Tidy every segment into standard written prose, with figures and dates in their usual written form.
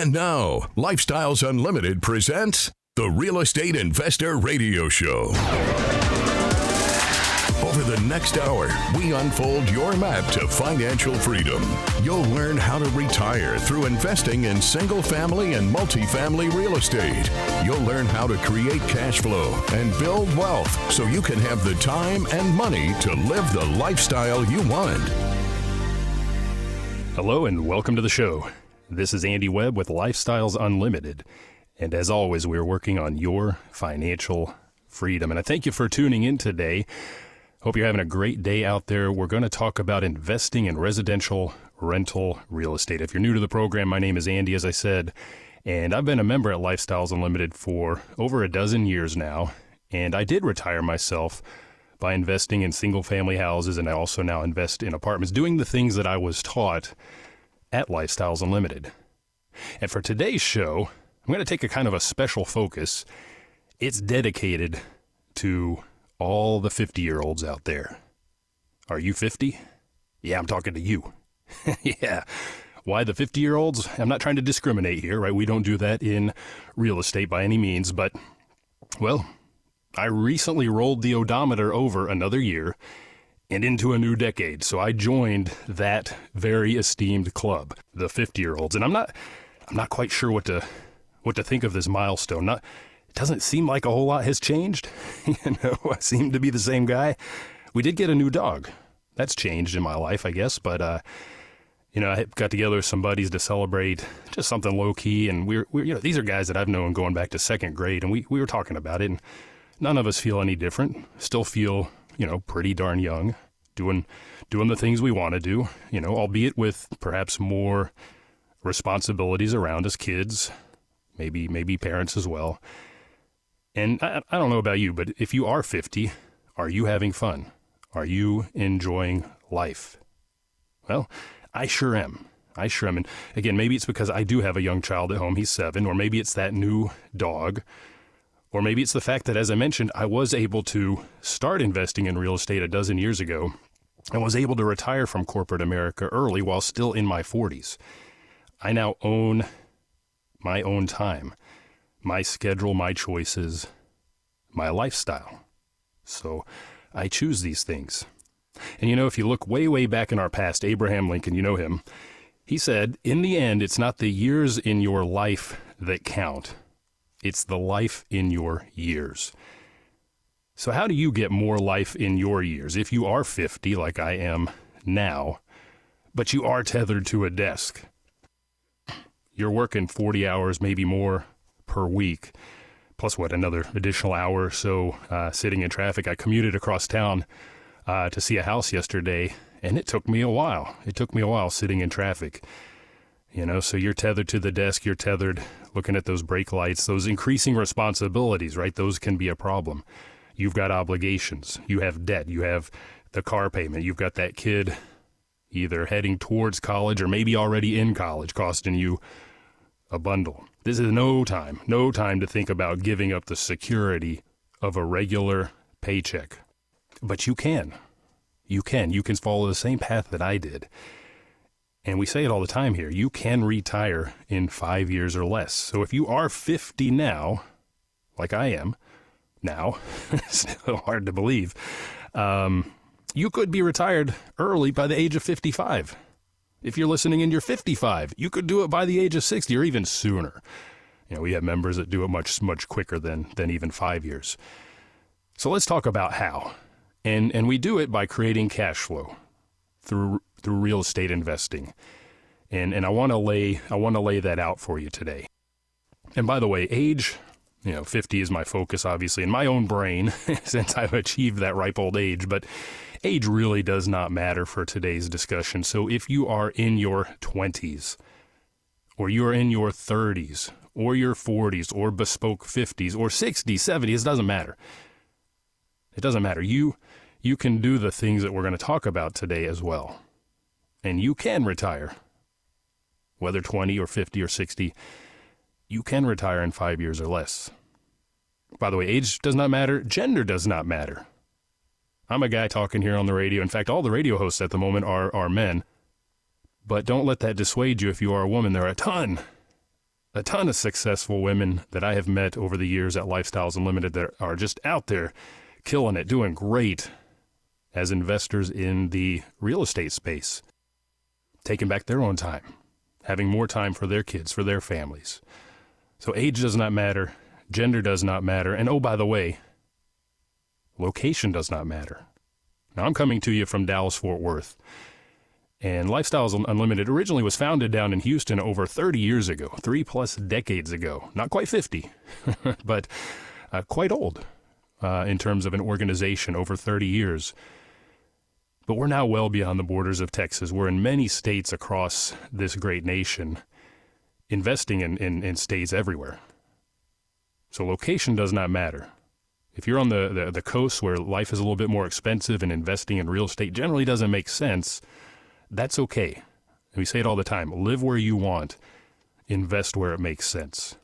And now, Lifestyles Unlimited presents the Real Estate Investor Radio Show. Over the next hour, we unfold your map to financial freedom. You'll learn how to retire through investing in single-family and multifamily real estate. You'll learn how to create cash flow and build wealth so you can have the time and money to live the lifestyle you want. Hello and welcome to the show. This is Andy Webb with Lifestyles Unlimited. And as always, we're working on your financial freedom. And I thank you for tuning in today. Hope you're having a great day out there. We're going to talk about investing in residential rental real estate. If you're new to the program, my name is Andy, as I said, and I've been a member at Lifestyles Unlimited for over a dozen years now. And I did retire myself by investing in single-family houses, and I also now invest in apartments, doing the things that I was taught at Lifestyles Unlimited. And for today's show, I'm going to take a kind of a special focus. It's dedicated to all the 50-year-olds out there. Are you 50? Yeah, I'm talking to you. Yeah. Why the 50-year-olds? I'm not trying to discriminate here, right? We don't do that in real estate by any means, but, well, I recently rolled the odometer over another year and into a new decade, so I joined that very esteemed club, the 50-year-olds. And I'm not quite sure what to think of this milestone. It doesn't seem like a whole lot has changed. I seem to be the same guy. We did get a new dog. That's changed in my life, I guess. But, I got together with some buddies to celebrate just something low key. And we're these are guys that I've known going back to second grade. And we were talking about it. And none of us feel any different. Still feel, pretty darn young, doing the things we want to do, albeit with perhaps more responsibilities around us, kids, maybe parents as well. And I don't know about you, but if you are 50, are you having fun? Are you enjoying life? Well, I sure am. And again, maybe it's because I do have a young child at home. He's 7, or maybe it's that new dog, or maybe it's the fact that, as I mentioned, I was able to start investing in real estate a dozen years ago and was able to retire from corporate America early while still in my 40s. I now own my own time, my schedule, my choices, my lifestyle. So I choose these things. And if you look way, way back in our past, Abraham Lincoln, you know him, he said, in the end, it's not the years in your life that count. It's the life in your years. So how do you get more life in your years? If you are 50, like I am now, but you are tethered to a desk, you're working 40 hours, maybe more per week, plus another additional hour or so sitting in traffic. I commuted across town to see a house yesterday, and it took me a while. Sitting in traffic. So you're tethered to the desk, you're tethered looking at those brake lights, those increasing responsibilities, right? Those can be a problem. You've got obligations, you have debt, you have the car payment, you've got that kid either heading towards college or maybe already in college, costing you a bundle. This is no time to think about giving up the security of a regular paycheck. But you can follow the same path that I did. And we say it all the time here, you can retire in 5 years or less. So if you are 50 now, like I am now, still hard to believe, you could be retired early by the age of 55. If you're listening and you're 55, you could do it by the age of 60 or even sooner. We have members that do it much, much quicker than even 5 years. So let's talk about how. And we do it by creating cash flow through real estate investing. And I want to lay that out for you today. And by the way, age, 50 is my focus, obviously, in my own brain, since I've achieved that ripe old age. But age really does not matter for today's discussion. So if you are in your 20s, or you're in your 30s, or your 40s, or bespoke 50s, or 60s, 70s, it doesn't matter. It doesn't matter. You can do the things that we're going to talk about today as well. And you can retire, whether 20 or 50 or 60, you can retire in 5 years or less. By the way, age does not matter. Gender does not matter. I'm a guy talking here on the radio. In fact, all the radio hosts at the moment are men. But don't let that dissuade you if you are a woman. There are a ton a ton of successful women that I have met over the years at Lifestyles Unlimited that are just out there killing it, doing great as investors in the real estate space, taking back their own time, having more time for their kids, for their families. So age does not matter, gender does not matter, and oh, by the way, location does not matter. Now, I'm coming to you from Dallas-Fort Worth, and Lifestyles Unlimited originally was founded down in Houston over 30 years ago, 3+ decades ago. Not quite 50, but quite old in terms of an organization, over 30 years. But we're now well beyond the borders of Texas. We're in many states across this great nation, investing in states everywhere. So location does not matter. If you're on the coast where life is a little bit more expensive and investing in real estate generally doesn't make sense, that's okay. And we say it all the time, live where you want, invest where it makes sense.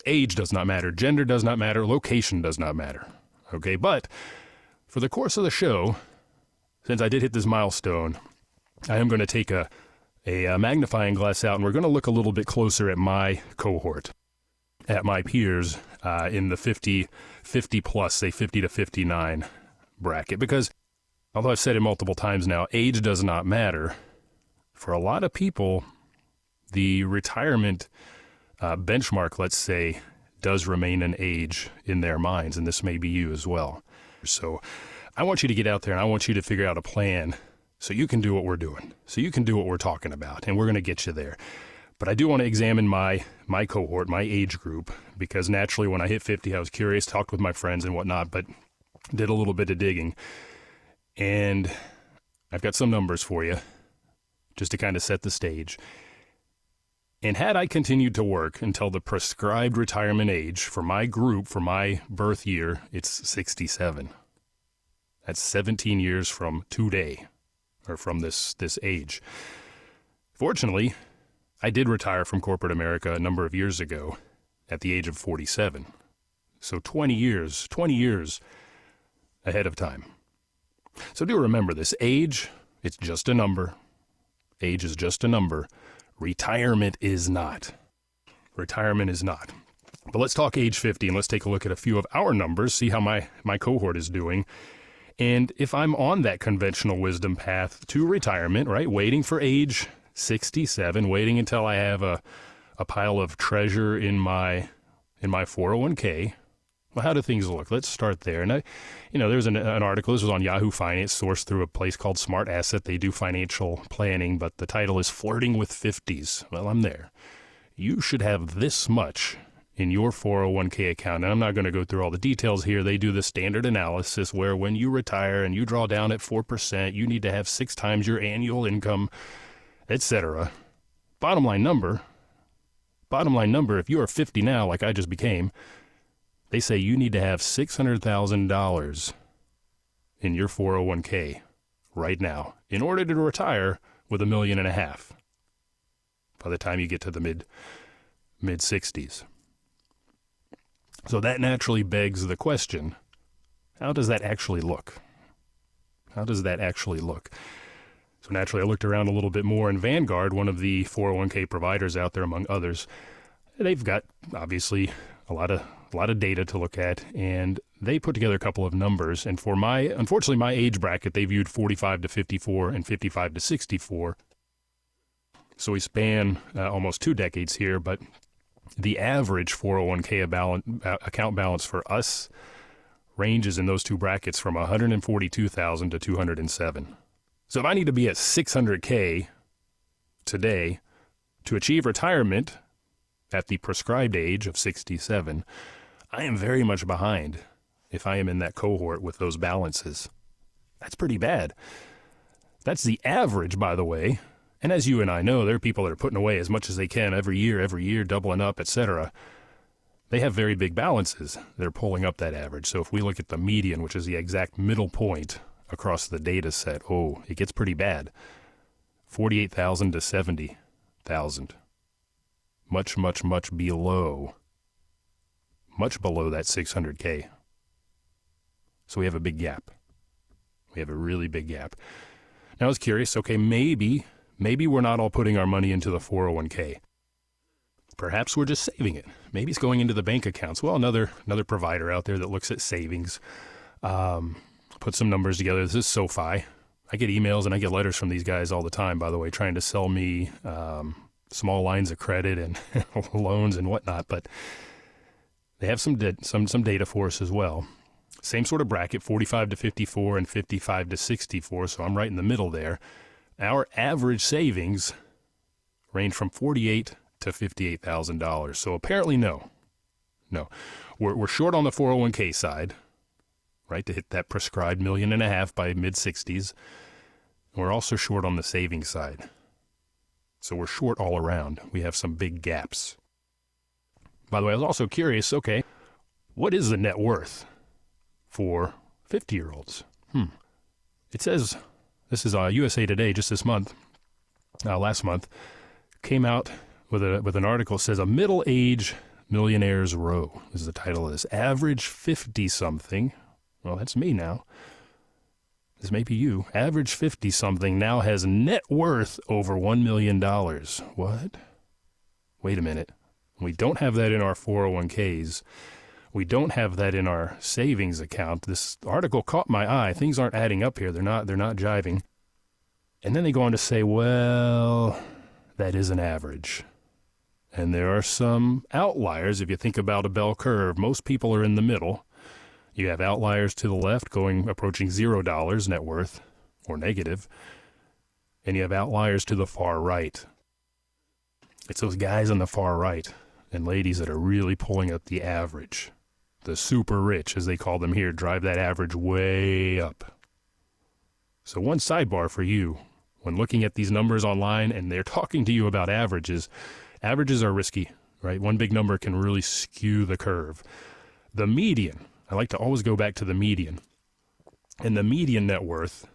Age does not matter, gender does not matter, location does not matter. Okay, but for the course of the show, since I did hit this milestone, I am going to take a magnifying glass out and we're going to look a little bit closer at my cohort, at my peers in the 50 plus, say 50 to 59 bracket. Because although I've said it multiple times now, age does not matter. For a lot of people, the retirement benchmark, let's say, does remain an age in their minds, and this may be you as well. So I want you to get out there and I want you to figure out a plan so you can do what we're doing, so you can do what we're talking about, and we're going to get you there. But I do want to examine my cohort, my age group, because naturally when I hit 50, I was curious, talked with my friends and whatnot, but did a little bit of digging. And I've got some numbers for you just to kind of set the stage. And had I continued to work until the prescribed retirement age for my group, for my birth year, it's 67. That's 17 years from today, or from this age. Fortunately, I did retire from corporate America a number of years ago at the age of 47. So 20 years ahead of time. So do remember this. Age, it's just a number. Age is just a number. Retirement is not. Retirement is not. But let's talk age 50 and let's take a look at a few of our numbers, see how my cohort is doing. And if I'm on that conventional wisdom path to retirement, right, waiting for age 67, waiting until I have a pile of treasure in my 401k. Well, how do things look? Let's start there. And there's an article, this was on Yahoo Finance, sourced through a place called Smart Asset. They do financial planning, but the title is Flirting with 50s. Well, I'm there. You should have this much in your 401k account. And I'm not going to go through all the details here. They do the standard analysis where when you retire and you draw down at 4%, you need to have 6 times your annual income, etc. Bottom line number, if you are 50 now, like I just became, they say you need to have $600,000 in your 401k right now in order to retire with $1.5 million by the time you get to the mid-60s. So that naturally begs the question, how does that actually look? How does that actually look? So naturally, I looked around a little bit more, and Vanguard, one of the 401k providers out there, among others, they've got obviously a lot of data to look at, and they put together a couple of numbers. And for unfortunately, my age bracket, they viewed 45 to 54 and 55 to 64. So we span almost 2 decades here, but the average 401k account balance for us ranges in those 2 brackets from 142,000 to 207. So if I need to be at 600K today to achieve retirement at the prescribed age of 67, I am very much behind if I am in that cohort with those balances. That's pretty bad. That's the average, by the way. And as you and I know, there are people that are putting away as much as they can every year, doubling up, etc. They have very big balances. They're pulling up that average. So if we look at the median, which is the exact middle point across the data set, it gets pretty bad. 48,000 to 70,000. Much, much, much below. Much below that 600K. So we have a big gap. We have a really big gap. Now I was curious, okay, maybe we're not all putting our money into the 401k. Perhaps we're just saving it. Maybe it's going into the bank accounts. Well, another provider out there that looks at savings, put some numbers together. This is SoFi. I get emails and I get letters from these guys all the time, by the way, trying to sell me small lines of credit and loans and whatnot. But they have some data for us as well. Same sort of bracket, 45 to 54 and 55 to 64. So I'm right in the middle there. Our average savings range from $48,000 to $58,000. So apparently no. We're short on the 401k side, right, to hit that prescribed $1.5 million by mid-60s. We're also short on the savings side. So we're short all around. We have some big gaps. By the way, I was also curious, okay, what is the net worth for 50-year-olds? It says, this is USA Today just this month, last month, came out with an article that says a middle-age millionaires row. This is the title of this. Average 50-something, well, that's me now. This may be you. Average 50-something now has net worth over $1 million. What? Wait a minute. We don't have that in our 401ks. We don't have that in our savings account. This article caught my eye. Things aren't adding up here. They're not jiving. And then they go on to say, well, that is an average. And there are some outliers. If you think about a bell curve, most people are in the middle. You have outliers to the left approaching $0 net worth or negative. And you have outliers to the far right. It's those guys on the far right and ladies that are really pulling up the average. The super rich, as they call them here, drive that average way up. So one sidebar for you, when looking at these numbers online and they're talking to you about averages are risky, right? One big number can really skew the curve. The median, I like to always go back to the median. And the median net worth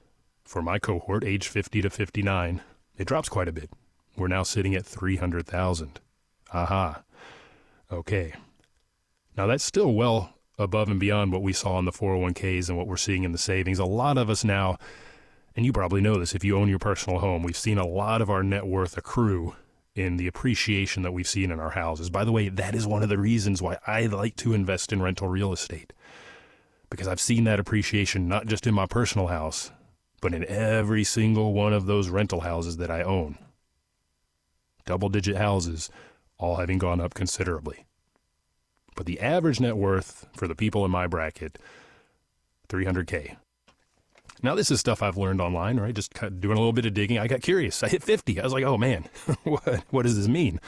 for my cohort, age 50 to 59, it drops quite a bit. We're now sitting at $300,000. Aha. Okay. Now that's still well above and beyond what we saw in the 401ks and what we're seeing in the savings. A lot of us now, and you probably know this if you own your personal home, we've seen a lot of our net worth accrue in the appreciation that we've seen in our houses. By the way, that is one of the reasons why I like to invest in rental real estate, because I've seen that appreciation not just in my personal house, but in every single one of those rental houses that I own. Double-digit houses, all having gone up considerably. But the average net worth for the people in my bracket, $300K. Now, this is stuff I've learned online, right? Just doing a little bit of digging. I got curious. I hit 50. I was like, oh, man, what does this mean?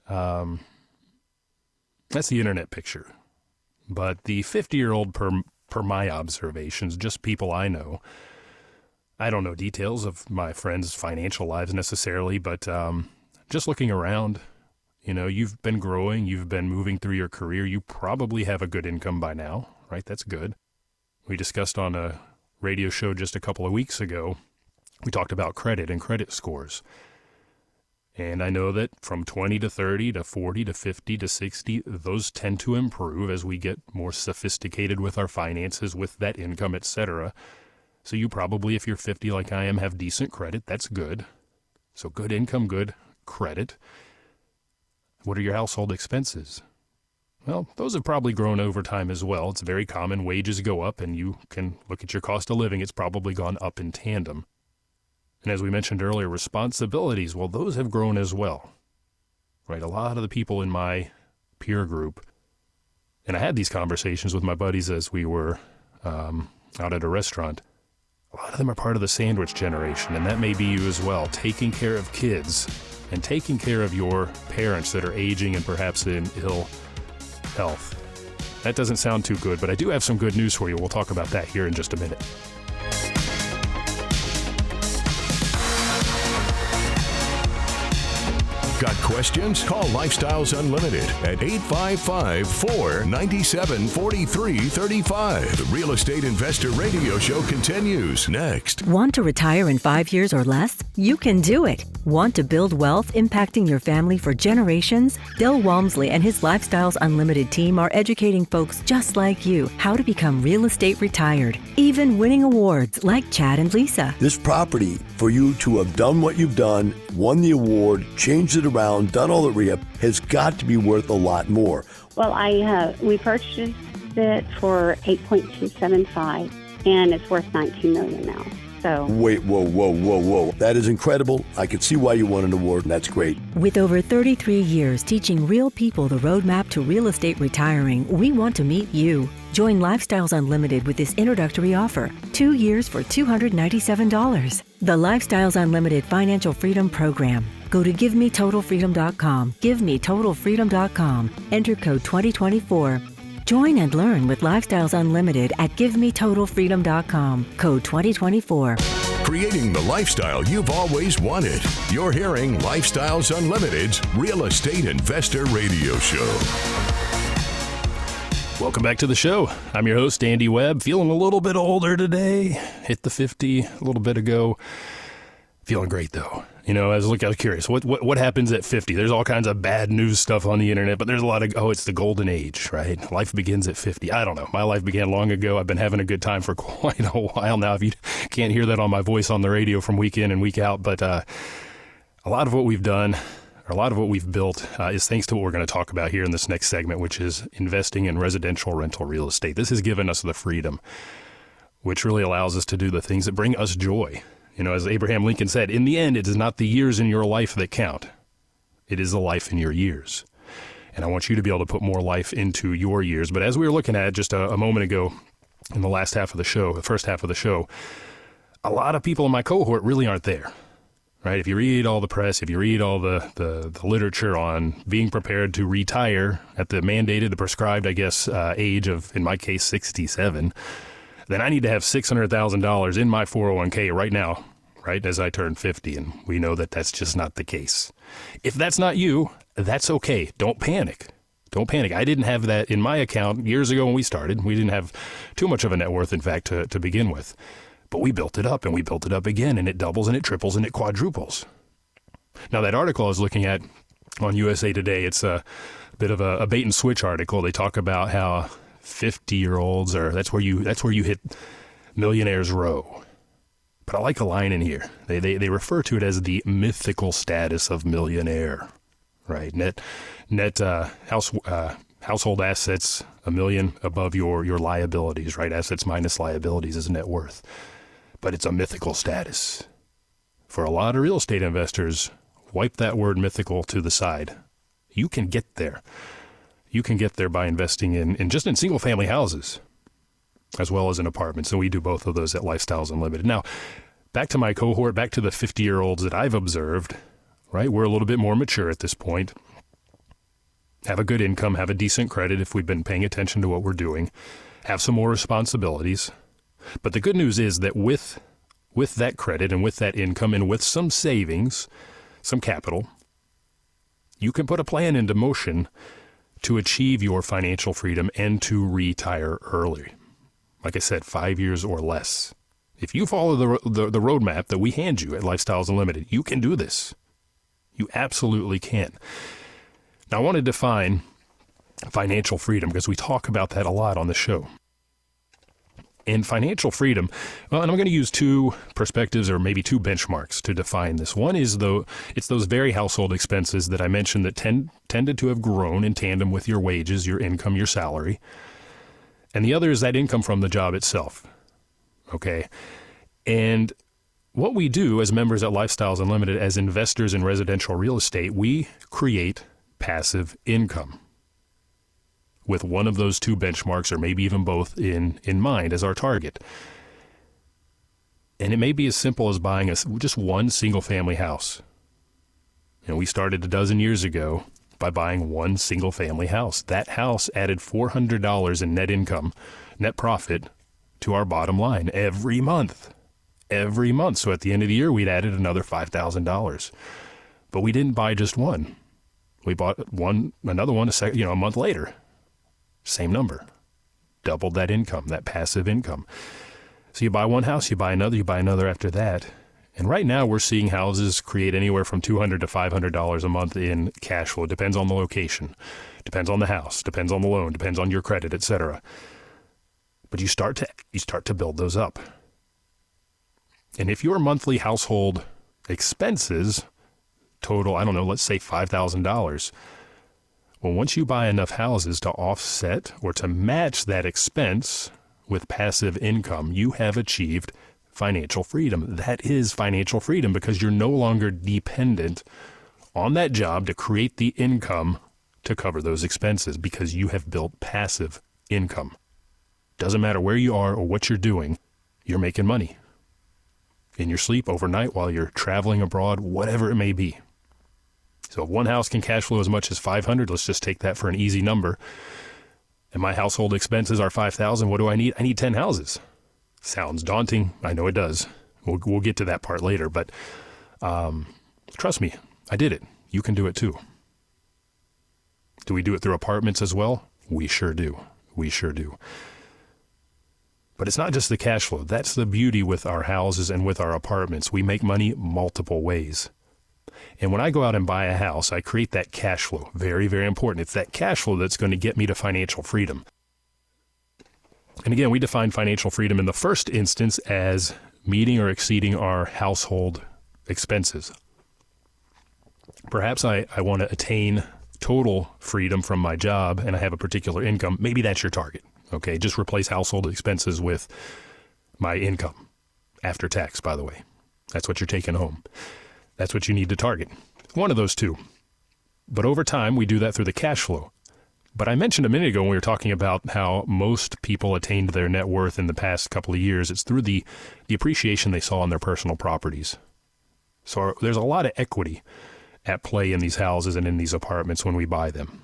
That's the internet picture. But the 50-year-old, per my observations, just people I know, I don't know details of my friends' financial lives necessarily, but just looking around, you've been growing, you've been moving through your career, you probably have a good income by now, right? That's good. We discussed on a radio show just a couple of weeks ago, we talked about credit and credit scores. And I know that from 20 to 30 to 40 to 50 to 60, those tend to improve as we get more sophisticated with our finances, with that income, etc. So you probably, if you're 50 like I am, have decent credit. That's good. So good income, good credit. What are your household expenses? Well, those have probably grown over time as well. It's very common. Wages go up, and you can look at your cost of living. It's probably gone up in tandem. And as we mentioned earlier, responsibilities, well, those have grown as well, right? A lot of the people in my peer group, and I had these conversations with my buddies as we were out at a restaurant, a lot of them are part of the sandwich generation, and that may be you as well, taking care of kids and taking care of your parents that are aging and perhaps in ill health. That doesn't sound too good, but I do have some good news for you. We'll talk about that here in just a minute. Got questions? Call Lifestyles Unlimited at 855-497-4335. The Real Estate Investor Radio Show continues next. Want to retire in 5 years or less? You can do it. Want to build wealth impacting your family for generations? Del Walmsley and his Lifestyles Unlimited team are educating folks just like you how to become real estate retired, even winning awards like Chad and Lisa. This property, for you to have done what you've done, won the award, changed the it around, done all the rehab, has got to be worth a lot more. Well, we purchased it for $8.275, and it's worth $19 million now. So wait, whoa. That is incredible. I can see why you won an award, and that's great. With over 33 years teaching real people the roadmap to real estate retiring, we want to meet you. Join Lifestyles Unlimited with this introductory offer. 2 years for $297. The Lifestyles Unlimited Financial Freedom Program. Go to GiveMeTotalFreedom.com. GiveMeTotalFreedom.com. Enter code 2024. Join and learn with Lifestyles Unlimited at GiveMeTotalFreedom.com. Code 2024. Creating the lifestyle you've always wanted. You're hearing Lifestyles Unlimited's Real Estate Investor Radio Show. Welcome back to the show. I'm your host, Andy Webb. Feeling a little bit older today. Hit the 50 a little bit ago. Feeling great, though. You know, I was curious, what happens at 50? There's all kinds of bad news stuff on the internet, but there's a lot of, it's the golden age, right? Life begins at 50. I don't know. My life began long ago. I've been having a good time for quite a while now. If you can't hear that on my voice on the radio from week in and week out, but a lot of what we've done, or a lot of what we've built is thanks to what we're going to talk about here in this next segment, which is investing in residential rental real estate. This has given us the freedom, which really allows us to do the things that bring us joy. You know, as Abraham Lincoln said, in the end, it is not the years in your life that count. It is the life in your years. And I want you to be able to put more life into your years. But as we were looking at just a moment ago in the last half of the show, the first half of the show, a lot of people in my cohort really aren't there, right? If you read all the press, if you read all the literature on being prepared to retire at the mandated, the prescribed, I guess, age of, in my case, 67, then I need to have $600,000 in my 401k right now, right, as I turn 50, and we know that that's just not the case. If that's not you, that's okay. Don't panic. Don't panic. I didn't have that in my account years ago when we started. We didn't have too much of a net worth, in fact, to begin with. But we built it up, and we built it up again, and it doubles, and it triples, and it quadruples. Now, that article I was looking at on USA Today, it's a bit of a bait and switch article. They talk about how 50-year-olds are, that's where you hit millionaires row. But I like a line in here. They refer to it as the mythical status of millionaire, right? Net household assets $1 million above your liabilities, right? Assets minus liabilities is net worth. But it's a mythical status. For a lot of real estate investors, wipe that word mythical to the side. You can get there. You can get there by investing in just in single-family houses, as well as in apartments. And we do both of those at Lifestyles Unlimited. Now, back to my cohort, back to the 50-year-olds that I've observed, right? We're a little bit more mature at this point. Have a good income, have a decent credit if we've been paying attention to what we're doing, have some more responsibilities. But the good news is that with that credit and with that income and with some savings, some capital, you can put a plan into motion to achieve your financial freedom and to retire early. Like I said, 5 years or less. If you follow the roadmap that we hand you at Lifestyles Unlimited, you can do this. You absolutely can. Now, I want to define financial freedom because we talk about that a lot on the show. And financial freedom, well, and I'm going to use two perspectives or maybe two benchmarks to define this. One is, it's those very household expenses that I mentioned that tended to have grown in tandem with your wages, your income, your salary. And the other is that income from the job itself. Okay? And what we do as members at Lifestyles Unlimited, as investors in residential real estate, we create passive income with one of those two benchmarks, or maybe even both, in mind as our target. And it may be as simple as buying just one single-family house. You know, we started a dozen years ago by buying one single-family house. That house added $400 in net income, net profit, to our bottom line every month. Every month. So at the end of the year, we'd added another $5,000. But we didn't buy just one. We bought another one a month later. Same number. Doubled that income, that passive income. So you buy one house, you buy another after that. And right now we're seeing houses create anywhere from $200 to $500 a month in cash flow. Depends on the location, depends on the house, depends on the loan, depends on your credit, etc. But you start to build those up. And if your monthly household expenses total, I don't know, let's say $5,000. Well, once you buy enough houses to offset or to match that expense with passive income, you have achieved financial freedom. That is financial freedom because you're no longer dependent on that job to create the income to cover those expenses because you have built passive income. Doesn't matter where you are or what you're doing, you're making money. In your sleep, overnight, while you're traveling abroad, whatever it may be. So if one house can cash flow as much as $500, let's just take that for an easy number. And my household expenses are $5,000. What do I need? I need 10 houses. Sounds daunting. I know it does. We'll get to that part later. But trust me, I did it. You can do it too. Do we do it through apartments as well? We sure do. We sure do. But it's not just the cash flow. That's the beauty with our houses and with our apartments. We make money multiple ways. And when I go out and buy a house, I create that cash flow. Very, very important. It's that cash flow that's going to get me to financial freedom. And again, we define financial freedom in the first instance as meeting or exceeding our household expenses. Perhaps I want to attain total freedom from my job and I have a particular income. Maybe that's your target. Okay, just replace household expenses with my income after tax, by the way. That's what you're taking home. That's what you need to target. One of those two. But over time, we do that through the cash flow. But I mentioned a minute ago when we were talking about how most people attained their net worth in the past couple of years, it's through the appreciation they saw on their personal properties. So there's a lot of equity at play in these houses and in these apartments when we buy them.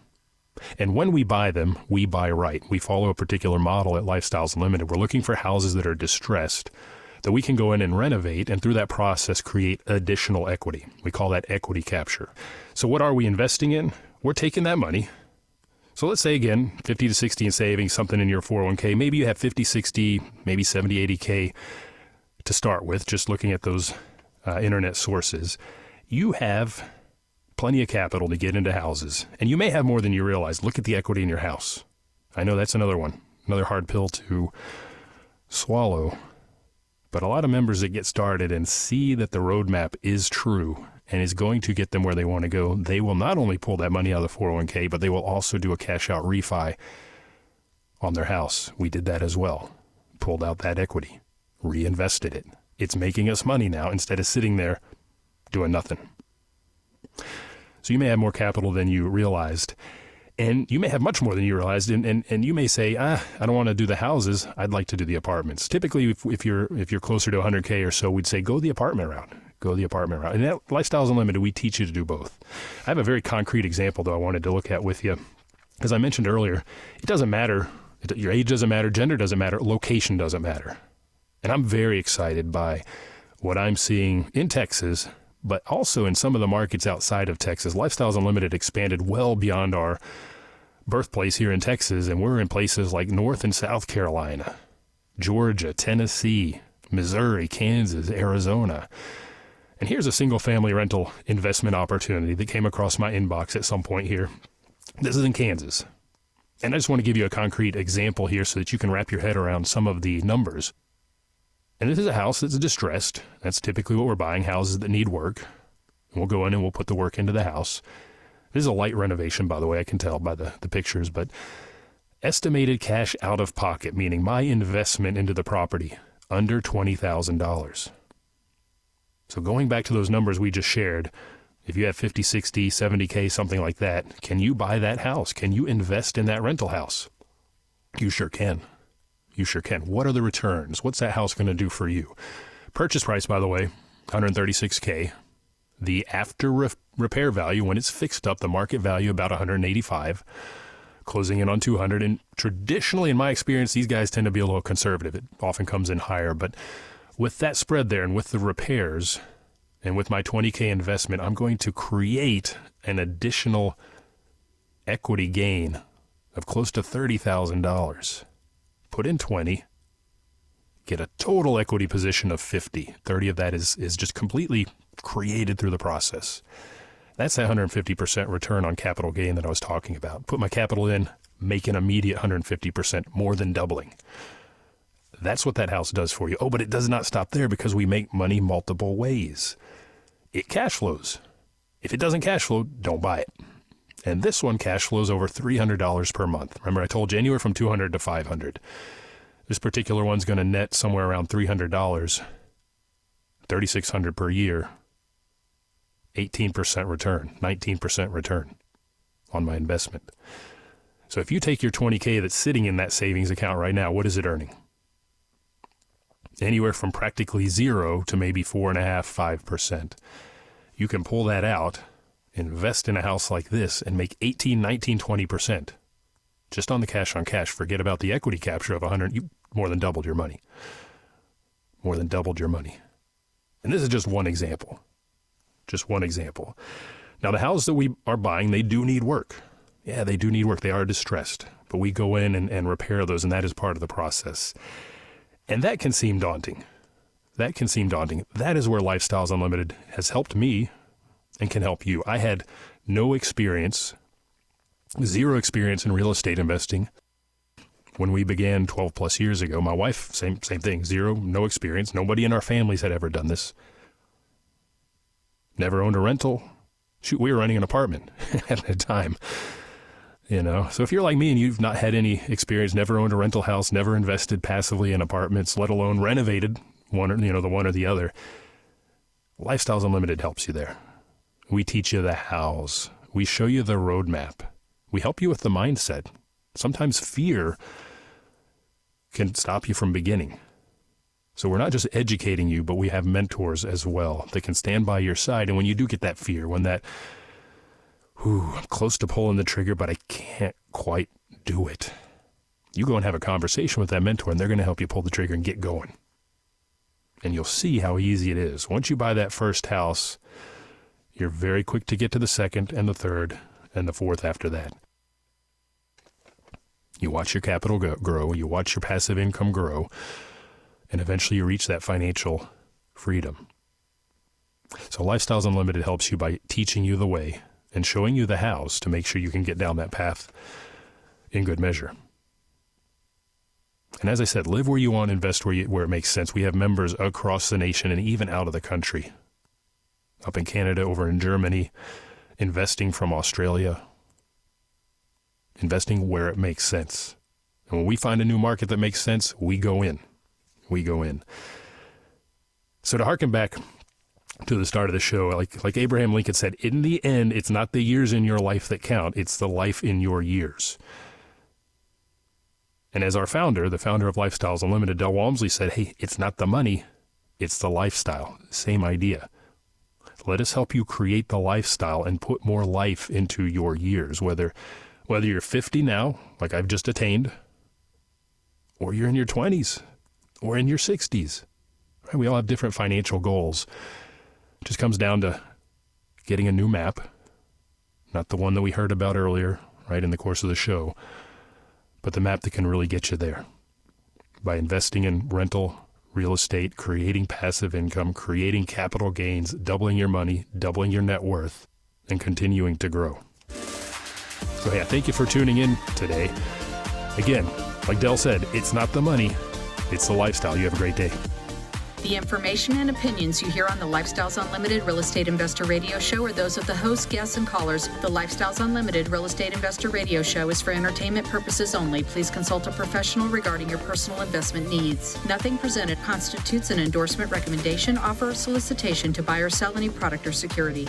And when we buy them, we buy right. We follow a particular model at Lifestyles Unlimited. We're looking for houses that are distressed, that we can go in and renovate, and through that process create additional equity. We call that equity capture. So what are we investing in? We're taking that money. So let's say, again, 50 to 60 in savings, something in your 401k. Maybe you have 50, 60, maybe 70, 80K to start with, just looking at those internet sources. You have plenty of capital to get into houses, and you may have more than you realize. Look at the equity in your house. I know that's another one, another hard pill to swallow. But a lot of members that get started and see that the roadmap is true and is going to get them where they want to go, they will not only pull that money out of the 401k, but they will also do a cash out refi on their house. We did that as well. Pulled out that equity, reinvested it. It's making us money now instead of sitting there doing nothing. So you may have more capital than you realized. And you may have much more than you realized, and you may say, I don't want to do the houses. I'd like to do the apartments. Typically, if you're closer to 100K or so, we'd say go the apartment route. Go the apartment route. And at Lifestyles Unlimited, we teach you to do both. I have a very concrete example, though, I wanted to look at with you. As I mentioned earlier, it doesn't matter. Your age doesn't matter. Gender doesn't matter. Location doesn't matter. And I'm very excited by what I'm seeing in Texas, but also in some of the markets outside of Texas. Lifestyles Unlimited expanded well beyond our birthplace here in Texas, and we're in places like North and South Carolina, Georgia, Tennessee, Missouri, Kansas, Arizona. And here's a single-family rental investment opportunity that came across my inbox at some point here. This is in Kansas. And I just want to give you a concrete example here so that you can wrap your head around some of the numbers. And this is a house that's distressed. That's typically what we're buying, houses that need work. And we'll go in and we'll put the work into the house. This is a light renovation, by the way, I can tell by the pictures, but estimated cash out of pocket, meaning my investment into the property, under $20,000. So going back to those numbers we just shared, if you have 50, 60, 70K, something like that, can you buy that house? Can you invest in that rental house? You sure can. You sure can. What are the returns? What's that house going to do for you? Purchase price, by the way, $136K. The after repair value, when it's fixed up, the market value about $185, closing in on $200. And traditionally, in my experience, these guys tend to be a little conservative. It often comes in higher. But with that spread there and with the repairs and with my 20K investment, I'm going to create an additional equity gain of close to $30,000. Put in 20, get a total equity position of 50. 30 of that is just completely created through the process. That's that 150% return on capital gain that I was talking about. Put my capital in, make an immediate 150%, more than doubling. That's what that house does for you. Oh, but it does not stop there because we make money multiple ways. It cash flows. If it doesn't cash flow, don't buy it. And this one cash flows over $300 per month. Remember, I told you anywhere from $200 to $500. This particular one's going to net somewhere around $300, $3,600 per year, 18% return, 19% return on my investment. So if you take your $20K that's sitting in that savings account right now, what is it earning? Anywhere from practically zero to maybe 4.5%, 5%. You can pull that out, invest in a house like this, and make 18, 19, 20%. Just on the cash on cash. Forget about the equity capture of 100. You more than doubled your money. More than doubled your money. And this is just one example. Just one example. Now, the houses that we are buying, they do need work. Yeah, they do need work. They are distressed. But we go in and repair those, and that is part of the process. And that can seem daunting. That can seem daunting. That is where Lifestyles Unlimited has helped me and can help you. I had no experience, zero experience in real estate investing when we began 12 plus years ago. My wife, same thing, zero, no experience. Nobody in our families had ever done this. Never owned a rental. Shoot, we were renting an apartment at the time. You know, so if you're like me and you've not had any experience, never owned a rental house, never invested passively in apartments, let alone renovated one or the other, Lifestyles Unlimited helps you there. We teach you the hows. We show you the roadmap. We help you with the mindset. Sometimes fear can stop you from beginning. So we're not just educating you, but we have mentors as well that can stand by your side. And when you do get that fear, when that, I'm close to pulling the trigger, but I can't quite do it, you go and have a conversation with that mentor, and they're going to help you pull the trigger and get going. And you'll see how easy it is. Once you buy that first house, you're very quick to get to the second and the third and the fourth after that. You watch your capital grow, you watch your passive income grow, and eventually you reach that financial freedom. So Lifestyles Unlimited helps you by teaching you the way and showing you the hows to make sure you can get down that path in good measure. And as I said, live where you want, invest where it makes sense. We have members across the nation and even out of the country. Up in Canada, over in Germany, investing from Australia, investing where it makes sense. And when we find a new market that makes sense, we go in. We go in. So to harken back to the start of the show, like Abraham Lincoln said, in the end, it's not the years in your life that count, it's the life in your years. And as our founder, the founder of Lifestyles Unlimited, Del Walmsley, said, hey, it's not the money, it's the lifestyle. Same idea. Let us help you create the lifestyle and put more life into your years, whether you're 50 now, like I've just attained, or you're in your 20s, or in your 60s. Right? We all have different financial goals. It just comes down to getting a new map, not the one that we heard about earlier, right, in the course of the show, but the map that can really get you there by investing in rental, real estate, creating passive income, creating capital gains, doubling your money, doubling your net worth, and continuing to grow. So yeah, thank you for tuning in today. Again, like Del said, it's not the money, it's the lifestyle. You have a great day. The information and opinions you hear on the Lifestyles Unlimited Real Estate Investor Radio Show are those of the hosts, guests, and callers. The Lifestyles Unlimited Real Estate Investor Radio Show is for entertainment purposes only. Please consult a professional regarding your personal investment needs. Nothing presented constitutes an endorsement, recommendation, offer, or solicitation to buy or sell any product or security.